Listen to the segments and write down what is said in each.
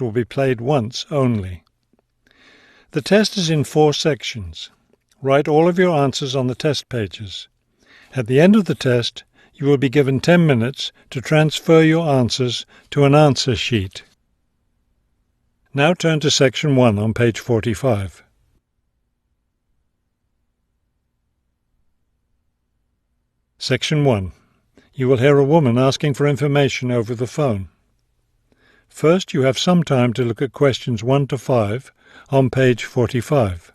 will be played once only. The test is in 4 sections. Write all of your answers on the test pages. At the end of the test, you will be given 10 minutes to transfer your answers to an answer sheet. Now turn to Section 1 on page 45. Section 1. You will hear a woman asking for information over the phone. First, you have some time to look at questions 1 to 5 on page 45.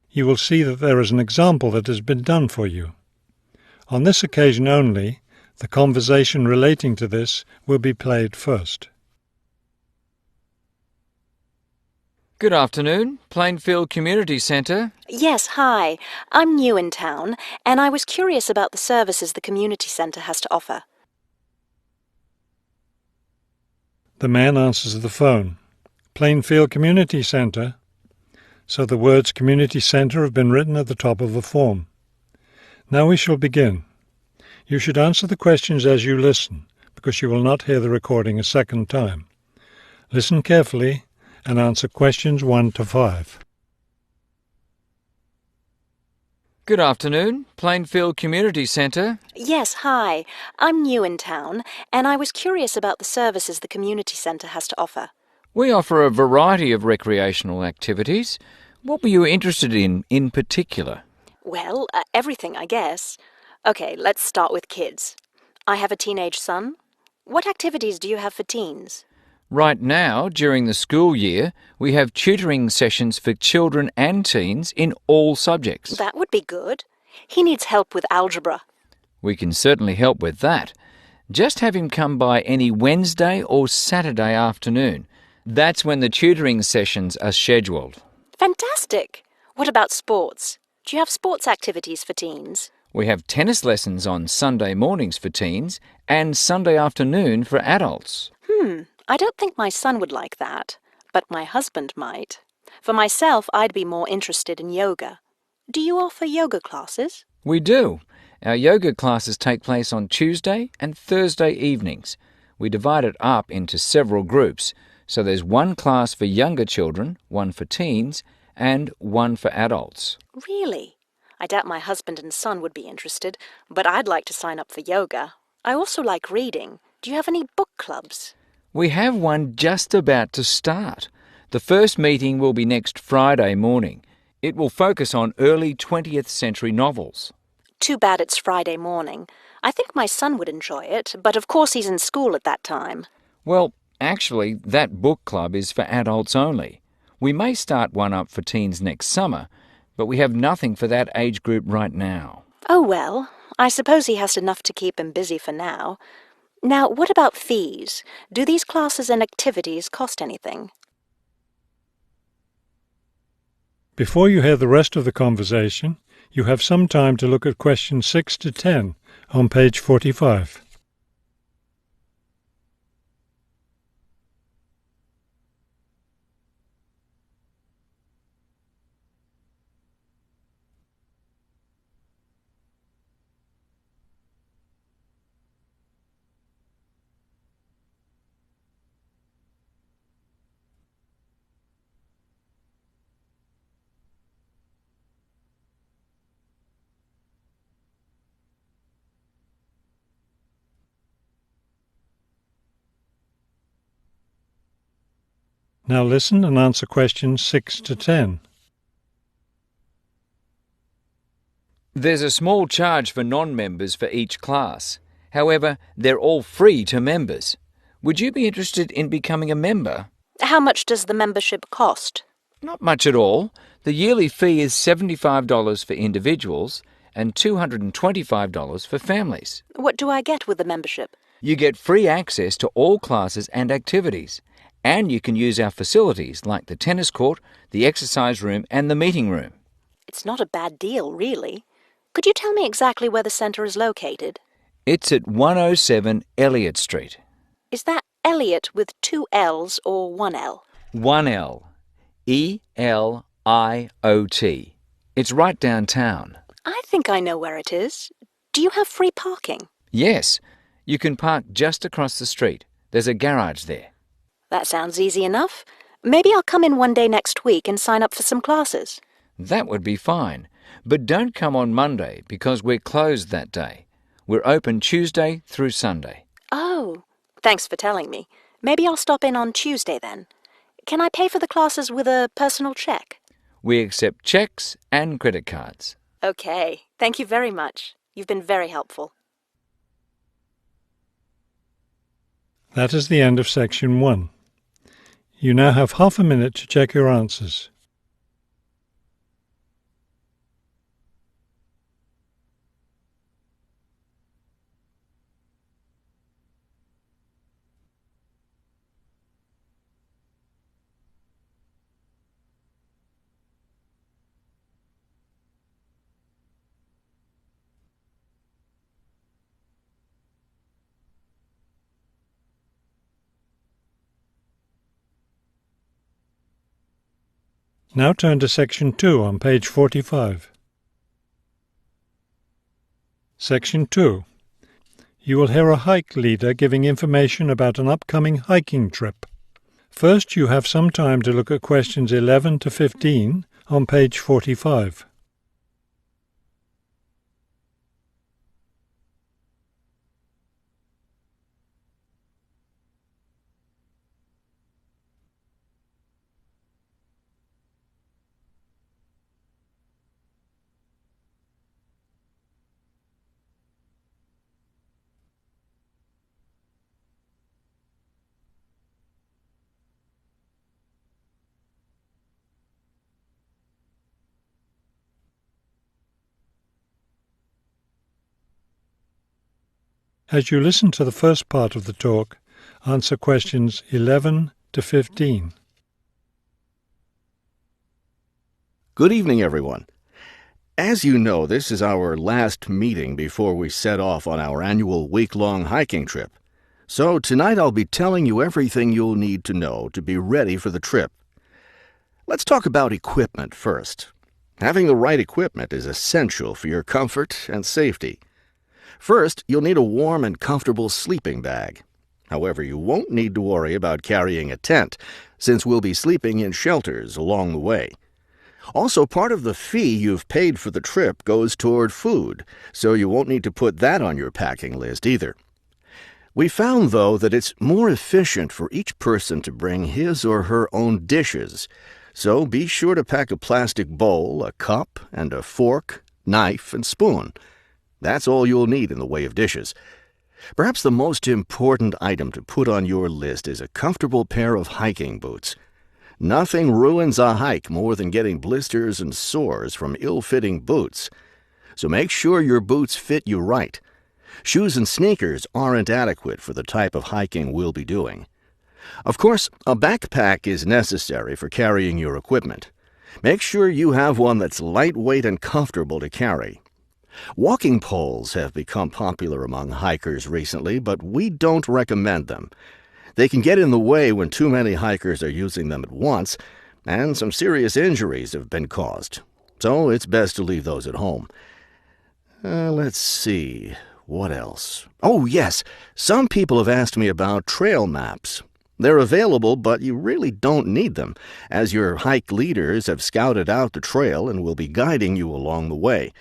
You will see that there is an example that has been done for you. On this occasion only, the conversation relating to this will be played first. Good afternoon, Plainfield Community Centre. Yes, hi. I'm new in town, and I was curious about the services the community centre has to offer. The man answers the phone. Plainfield Community Centre. So the words Community Centre have been written at the top of the form. Now we shall begin. You should answer the questions as you listen, because you will not hear the recording a second time. Listen carefully and answer questions 1 to 5. Good afternoon, Plainfield Community Centre. Yes, hi. I'm new in town, and I was curious about the services the community centre has to offer. We offer a variety of recreational activities. What were you interested in particular? Well, everything, I guess. Okay, let's start with kids. I have a teenage son. What activities do you have for teens? Right now, during the school year, we have tutoring sessions for children and teens in all subjects. That would be good. He needs help with algebra. We can certainly help with that. Just have him come by any Wednesday or Saturday afternoon. That's when the tutoring sessions are scheduled. Fantastic! What about sports? Do you have sports activities for teens? We have tennis lessons on Sunday mornings for teens and Sunday afternoon for adults. I don't think my son would like that, but my husband might. For myself, I'd be more interested in yoga. Do you offer yoga classes? We do. Our yoga classes take place on Tuesday and Thursday evenings. We divide it up into several groups. So there's one class for younger children, one for teens, and one for adults. Really? I doubt my husband and son would be interested, but I'd like to sign up for yoga. I also like reading. Do you have any book clubs? We have one just about to start. The first meeting will be next Friday morning. It will focus on early 20th century novels. Too bad it's Friday morning. I think my son would enjoy it, but of course he's in school at that time. Well, actually, that book club is for adults only. We may start one up for teens next summer, but we have nothing for that age group right now. Oh well, I suppose he has enough to keep him busy for now. Now, what about fees? Do these classes and activities cost anything? Before you hear the rest of the conversation, you have some time to look at questions 6 to 10 on page 45. Now listen and answer questions 6 to 10. There's a small charge for non-members for each class. However, they're all free to members. Would you be interested in becoming a member? How much does the membership cost? Not much at all. The yearly fee is $75 for individuals and $225 for families. What do I get with the membership? You get free access to all classes and activities, and you can use our facilities like the tennis court, the exercise room, and the meeting room. It's not a bad deal, really. Could you tell me exactly where the centre is located? It's at 107 Elliott Street. Is that Elliot with 2 L's or 1 L? 1 L. E-L-I-O-T. It's right downtown. I think I know where it is. Do you have free parking? Yes, you can park just across the street. There's a garage there. That sounds easy enough. Maybe I'll come in one day next week and sign up for some classes. That would be fine. But don't come on Monday because we're closed that day. We're open Tuesday through Sunday. Oh, thanks for telling me. Maybe I'll stop in on Tuesday then. Can I pay for the classes with a personal cheque? We accept cheques and credit cards. Okay, thank you very much. You've been very helpful. That is the end of section 1. You now have half a minute to check your answers. Now turn to section 2 on page 45. Section 2. You will hear a hike leader giving information about an upcoming hiking trip. First, you have some time to look at questions 11 to 15 on page 45. As you listen to the first part of the talk, answer questions 11 to 15. Good evening, everyone. As you know, this is our last meeting before we set off on our annual week-long hiking trip. So tonight I'll be telling you everything you'll need to know to be ready for the trip. Let's talk about equipment first. Having the right equipment is essential for your comfort and safety. First, you'll need a warm and comfortable sleeping bag. However, you won't need to worry about carrying a tent, since we'll be sleeping in shelters along the way. Also, part of the fee you've paid for the trip goes toward food, so you won't need to put that on your packing list either. We found, though, that it's more efficient for each person to bring his or her own dishes, so be sure to pack a plastic bowl, a cup, and a fork, knife, and spoon. That's all you'll need in the way of dishes. Perhaps the most important item to put on your list is a comfortable pair of hiking boots. Nothing ruins a hike more than getting blisters and sores from ill-fitting boots. So make sure your boots fit you right. Shoes and sneakers aren't adequate for the type of hiking we'll be doing. Of course, a backpack is necessary for carrying your equipment. Make sure you have one that's lightweight and comfortable to carry. Walking poles have become popular among hikers recently, but we don't recommend them. They can get in the way when too many hikers are using them at once, and some serious injuries have been caused. So it's best to leave those at home. Let's see. What else? Oh, yes. Some people have asked me about trail maps. They're available, but you really don't need them, as your hike leaders have scouted out the trail and will be guiding you along the way.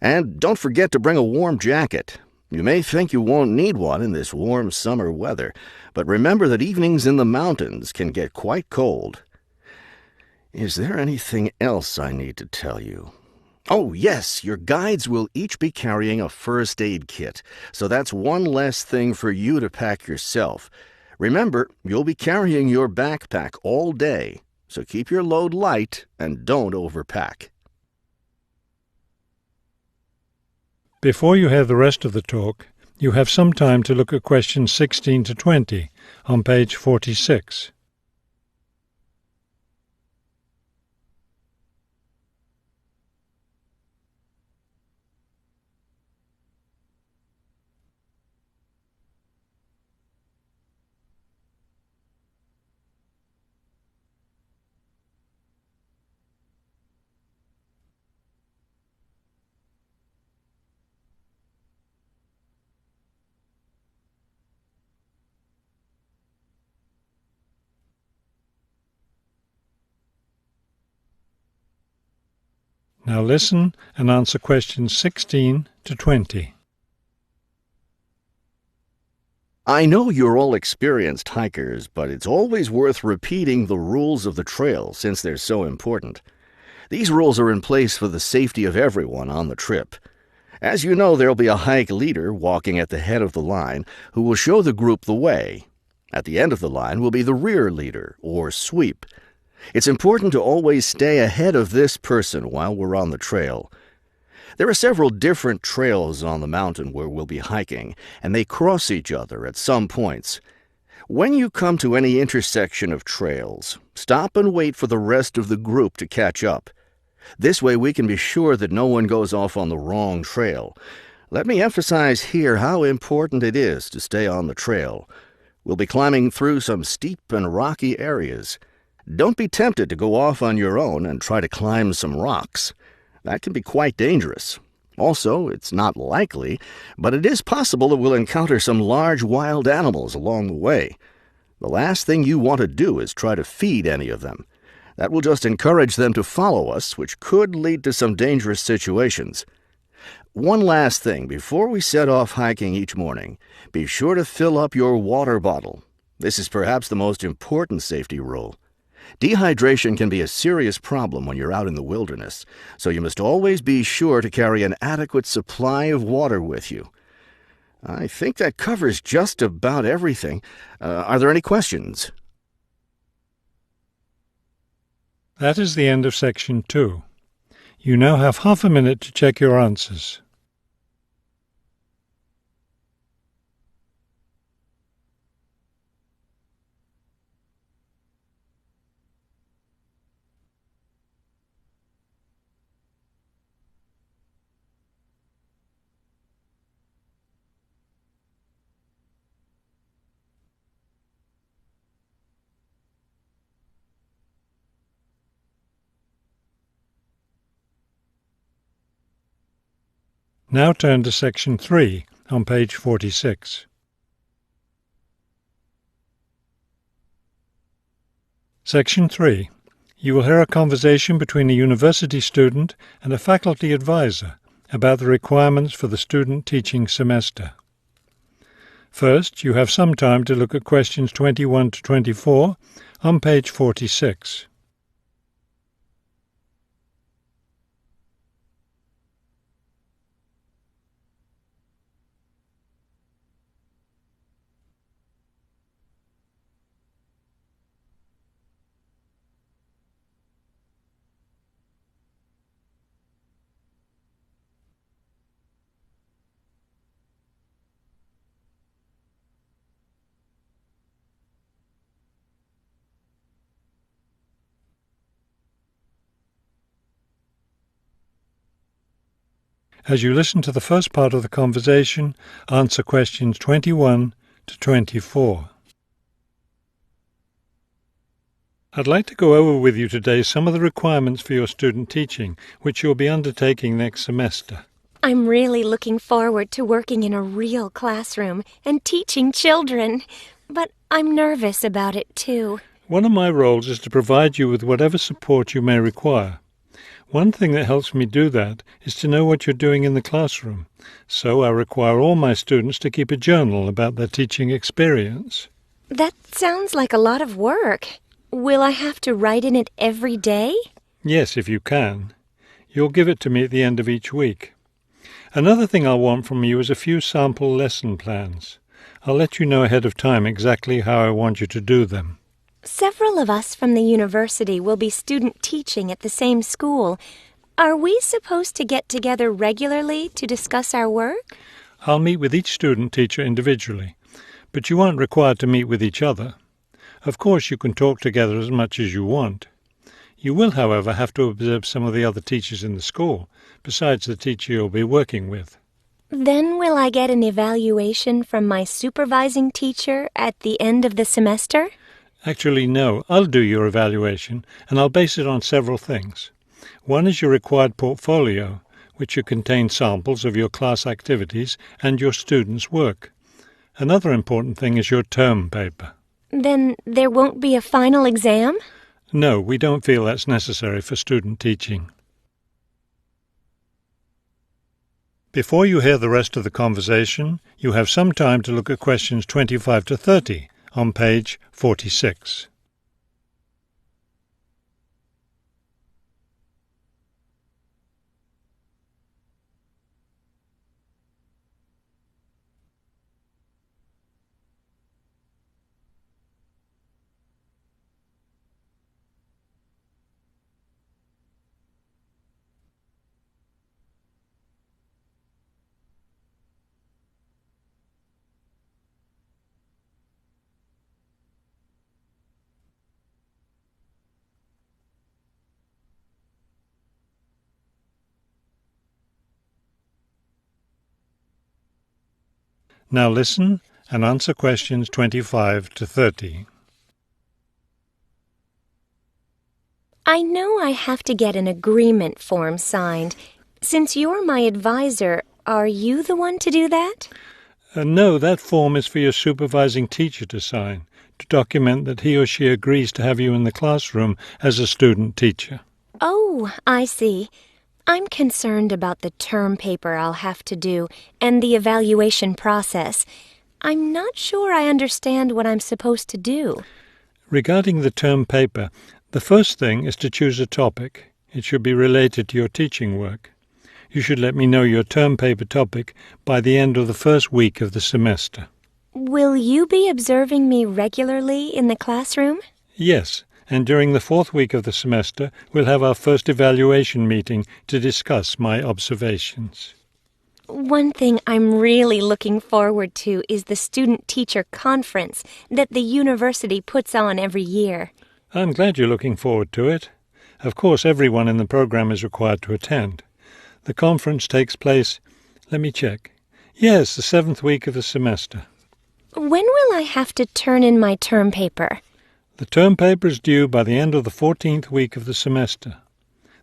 And don't forget to bring a warm jacket. You may think you won't need one in this warm summer weather, but remember that evenings in the mountains can get quite cold. Is there anything else I need to tell you? Oh, yes, your guides will each be carrying a first aid kit, so that's one less thing for you to pack yourself. Remember, you'll be carrying your backpack all day, so keep your load light and don't overpack. Before you hear the rest of the talk, you have some time to look at questions 16 to 20 on page 46. Now listen and answer questions 16 to 20. I know you're all experienced hikers, but it's always worth repeating the rules of the trail since they're so important. These rules are in place for the safety of everyone on the trip. As you know, there'll be a hike leader walking at the head of the line who will show the group the way. At the end of the line will be the rear leader, or sweep. It's important to always stay ahead of this person while we're on the trail. There are several different trails on the mountain where we'll be hiking, and they cross each other at some points. When you come to any intersection of trails, stop and wait for the rest of the group to catch up. This way we can be sure that no one goes off on the wrong trail. Let me emphasize here how important it is to stay on the trail. We'll be climbing through some steep and rocky areas. Don't be tempted to go off on your own and try to climb some rocks. That can be quite dangerous. Also, it's not likely, but it is possible that we'll encounter some large wild animals along the way. The last thing you want to do is try to feed any of them. That will just encourage them to follow us, which could lead to some dangerous situations. One last thing before we set off hiking each morning, be sure to fill up your water bottle. This is perhaps the most important safety rule. Dehydration can be a serious problem when you're out in the wilderness, so you must always be sure to carry an adequate supply of water with you. I think that covers just about everything. Are there any questions? That is the end of section 2. You now have half a minute to check your answers. Now turn to section 3 on page 46. Section 3. You will hear a conversation between a university student and a faculty advisor about the requirements for the student teaching semester. First, you have some time to look at questions 21 to 24 on page 46. As you listen to the first part of the conversation, answer questions 21 to 24. I'd like to go over with you today some of the requirements for your student teaching, which you'll be undertaking next semester. I'm really looking forward to working in a real classroom and teaching children, but I'm nervous about it too. One of my roles is to provide you with whatever support you may require. One thing that helps me do that is to know what you're doing in the classroom, so I require all my students to keep a journal about their teaching experience. That sounds like a lot of work. Will I have to write in it every day? Yes, if you can. You'll give it to me at the end of each week. Another thing I'll want from you is a few sample lesson plans. I'll let you know ahead of time exactly how I want you to do them. Several of us from the university will be student teaching at the same school. Are we supposed to get together regularly to discuss our work? I'll meet with each student teacher individually, but you aren't required to meet with each other. Of course, you can talk together as much as you want. You will, however, have to observe some of the other teachers in the school, besides the teacher you'll be working with. Then will I get an evaluation from my supervising teacher at the end of the semester? Actually, no. I'll do your evaluation, and I'll base it on several things. One is your required portfolio, which should contain samples of your class activities and your students' work. Another important thing is your term paper. Then there won't be a final exam? No, we don't feel that's necessary for student teaching. Before you hear the rest of the conversation, you have some time to look at questions 25 to 30 on page 46. Now listen and answer questions 25 to 30. I know I have to get an agreement form signed. Since you're my advisor, are you the one to do that? No, that form is for your supervising teacher to sign, to document that he or she agrees to have you in the classroom as a student teacher. Oh, I see. I'm concerned about the term paper I'll have to do and the evaluation process. I'm not sure I understand what I'm supposed to do. Regarding the term paper, the first thing is to choose a topic. It should be related to your teaching work. You should let me know your term paper topic by the end of the first week of the semester. Will you be observing me regularly in the classroom? Yes, and during the fourth week of the semester, we'll have our first evaluation meeting to discuss my observations. One thing I'm really looking forward to is the student-teacher conference that the university puts on every year. I'm glad you're looking forward to it. Of course, everyone in the program is required to attend. The conference takes place, let me check. Yes, the seventh week of the semester. When will I have to turn in my term paper? The term paper is due by the end of the 14th week of the semester.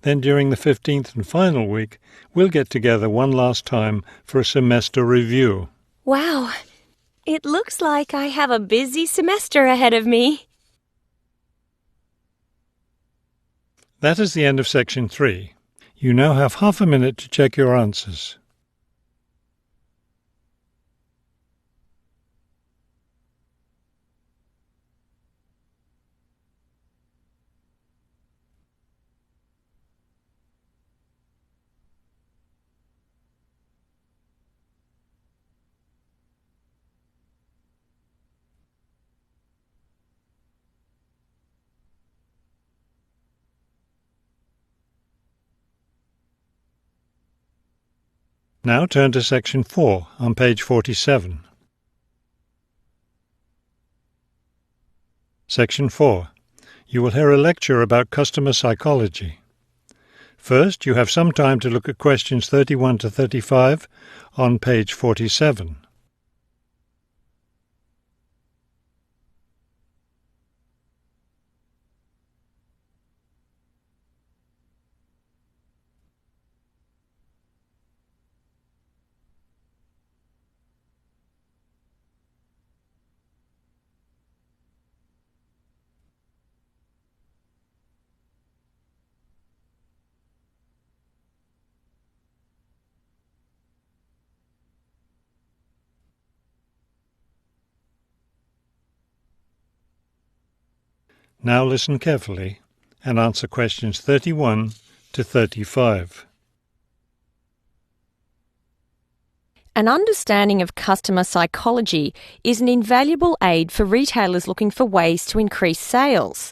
Then during the 15th and final week, we'll get together one last time for a semester review. Wow, it looks like I have a busy semester ahead of me. That is the end of section 3. You now have half a minute to check your answers. Now turn to section 4 on page 47. Section 4. You will hear a lecture about customer psychology. First, you have some time to look at questions 31 to 35 on page 47. Now listen carefully and answer questions 31 to 35. An understanding of customer psychology is an invaluable aid for retailers looking for ways to increase sales.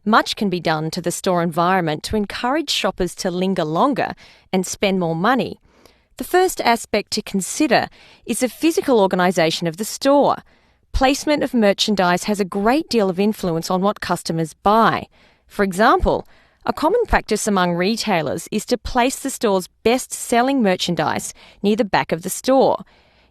Much can be done to the store environment to encourage shoppers to linger longer and spend more money. The first aspect to consider is the physical organisation of the store. Placement of merchandise has a great deal of influence on what customers buy. For example, a common practice among retailers is to place the store's best-selling merchandise near the back of the store.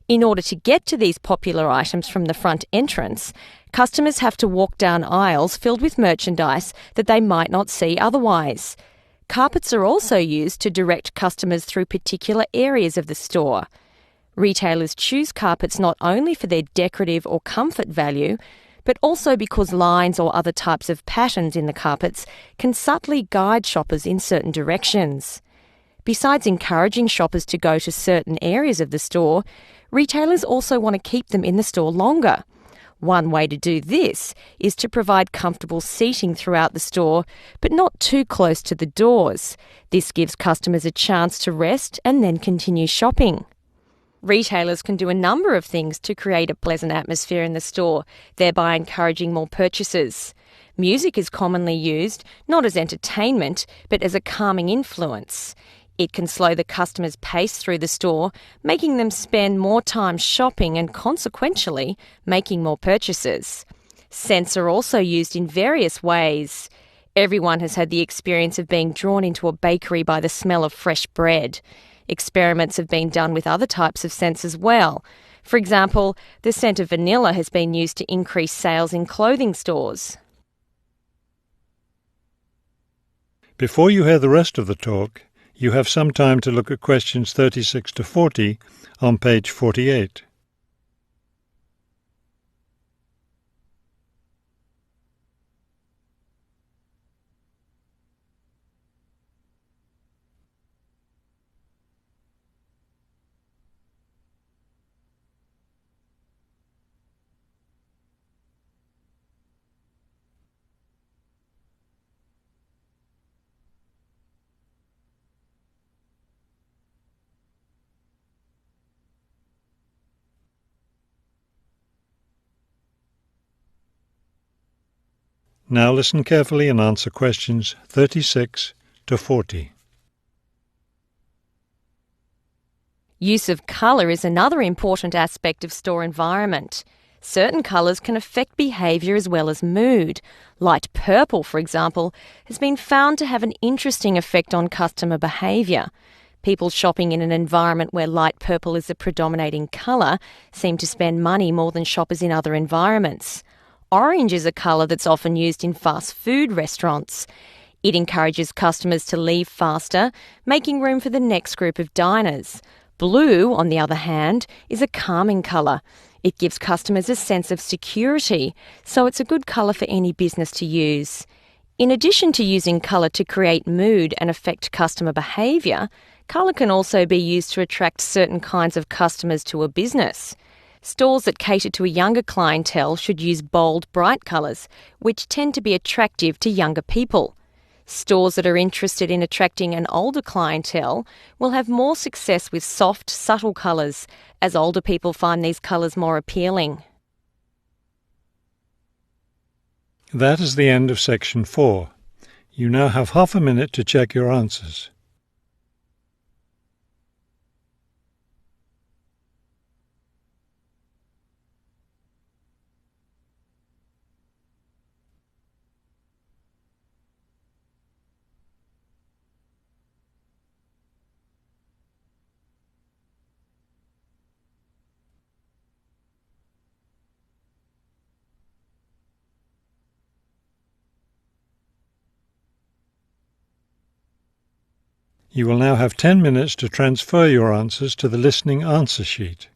In order to get to these popular items from the front entrance, customers have to walk down aisles filled with merchandise that they might not see otherwise. Carpets are also used to direct customers through particular areas of the store. Retailers choose carpets not only for their decorative or comfort value, but also because lines or other types of patterns in the carpets can subtly guide shoppers in certain directions. Besides encouraging shoppers to go to certain areas of the store, retailers also want to keep them in the store longer. One way to do this is to provide comfortable seating throughout the store, but not too close to the doors. This gives customers a chance to rest and then continue shopping. Retailers can do a number of things to create a pleasant atmosphere in the store, thereby encouraging more purchases. Music is commonly used, not as entertainment, but as a calming influence. It can slow the customer's pace through the store, making them spend more time shopping and consequentially making more purchases. Scents are also used in various ways. Everyone has had the experience of being drawn into a bakery by the smell of fresh bread. Experiments have been done with other types of scents as well. For example, the scent of vanilla has been used to increase sales in clothing stores. Before you hear the rest of the talk, you have some time to look at questions 36 to 40 on page 48. Now listen carefully and answer questions 36 to 40. Use of colour is another important aspect of store environment. Certain colours can affect behaviour as well as mood. Light purple, for example, has been found to have an interesting effect on customer behaviour. People shopping in an environment where light purple is the predominating colour seem to spend money more than shoppers in other environments. Orange is a colour that's often used in fast food restaurants. It encourages customers to leave faster, making room for the next group of diners. Blue, on the other hand, is a calming colour. It gives customers a sense of security, so it's a good colour for any business to use. In addition to using colour to create mood and affect customer behaviour, colour can also be used to attract certain kinds of customers to a business. Stores that cater to a younger clientele should use bold, bright colours, which tend to be attractive to younger people. Stores that are interested in attracting an older clientele will have more success with soft, subtle colours, as older people find these colours more appealing. That is the end of section 4. You now have half a minute to check your answers. You will now have 10 minutes to transfer your answers to the listening answer sheet.